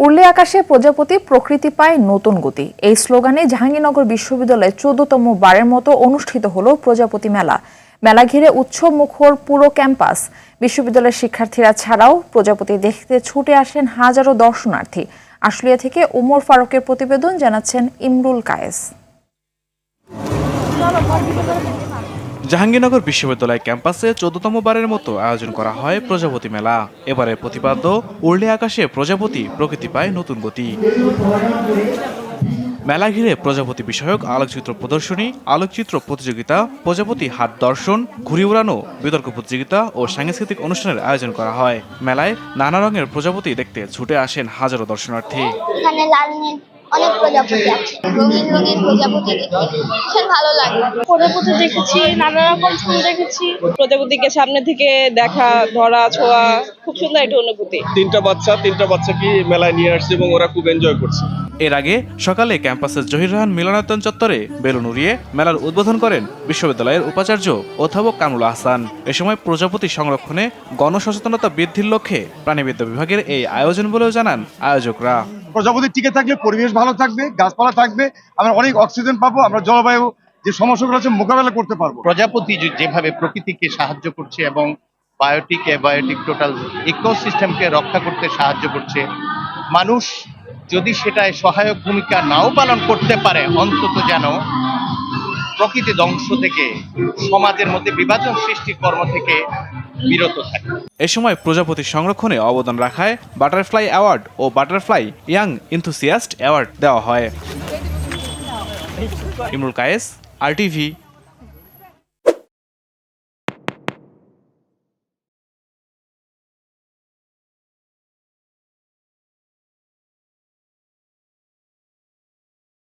উড়লে আকাশে প্রজাপতি, প্রকৃতি পায় নতুন গতি। এই স্লোগানে জাহাঙ্গীরনগর বিশ্ববিদ্যালয়ে ১৪তম বারের মতো অনুষ্ঠিত হলো প্রজাপতি মেলা। মেলা ঘিরে উৎসব মুখর পুরো ক্যাম্পাস। বিশ্ববিদ্যালয়ের শিক্ষার্থীরা ছাড়াও প্রজাপতি দেখতে ছুটে আসেন হাজারো দর্শনার্থী। আশুলিয়া থেকে ওমর ফারুকের প্রতিবেদন, জানাচ্ছেন ইমরুল কায়েস। জাহাঙ্গীরনগর বিশ্ববিদ্যালয় ক্যাম্পাসে ১৪তম বারের মতো আয়োজন করা হয় প্রজাপতি মেলা। এবারে প্রতিপাদ্য উড়লে আকাশে প্রজাপতি, প্রকৃতি পায় নতুন গতি। মেলা ঘিরে প্রজাপতি বিষয়ক আলোকচিত্র প্রদর্শনী, আলোকচিত্র প্রতিযোগিতা, প্রজাপতি হাট দর্শন, ঘুড়ি উড়ানো, বিতর্ক প্রতিযোগিতা ও সাংস্কৃতিক অনুষ্ঠানের আয়োজন করা হয়। মেলায় নানা রঙের প্রজাপতি দেখতে ছুটে আসেন হাজারো দর্শনার্থী। এখানে লাল নীল অনেক প্রজাপতি আছে, রঙিন রঙিন প্রজাপতি দেখতে ভীষণ ভালো লাগে। প্রজাপতি দেখেছি, নানা রকম ফুল দেখেছি। প্রজাপতিকে সামনে থেকে দেখা, ধরা, ছোঁয়া, খুব সুন্দর একটা অনুভূতি। তিনটা বাচ্চাকে মেলায় নিয়ে আসছে এবং ওরা খুব এনজয় করছে। এর আগে সকালে ক্যাম্পাসের জহির রাহান মিলনায়তন চত্বরে বেলুন উড়িয়ে মেলার উদ্বোধন করেন বিশ্ববিদ্যালয়ের উপাচার্য অধ্যাপক কামরুল আহসান। এ সময় প্রজাপতি সংরক্ষণে গণসচেতনতা বৃদ্ধির লক্ষ্যে প্রাণিবিদ্যা বিভাগের এই আয়োজন বলেও জানান আয়োজকরা। প্রজাপতি টিকে থাকলে পরিবেশ ভালো থাকবে, গাছপালা থাকবে, আমরা অনেক অক্সিজেন পাবো, আমরা জলবায়ু যে সমস্যাগুলো আছে মোকাবেলা করতে পারবো। প্রজাপতি যেভাবে প্রকৃতিকে সাহায্য করছে এবং বায়োটিক টোটাল ইকোসিস্টেমকে রক্ষা করতে সাহায্য করছে, মানুষ যদি সেটায় সহায়ক ভূমিকা নাও পালন করতে পারে, অন্তত যেন প্রকৃতি ধ্বংস থেকে, সমাজের মধ্যে বিভাজন সৃষ্টির কর্ম থেকে বিরত থাকে। এ সময় প্রজাপতি সংরক্ষণে অবদান রাখায় বাটারফ্লাই অ্যাওয়ার্ড ও বাটারফ্লাই ইয়াং এনথুসিয়াস্ট অ্যাওয়ার্ড দেওয়া হয়। ইমরুল কায়েস, RTV।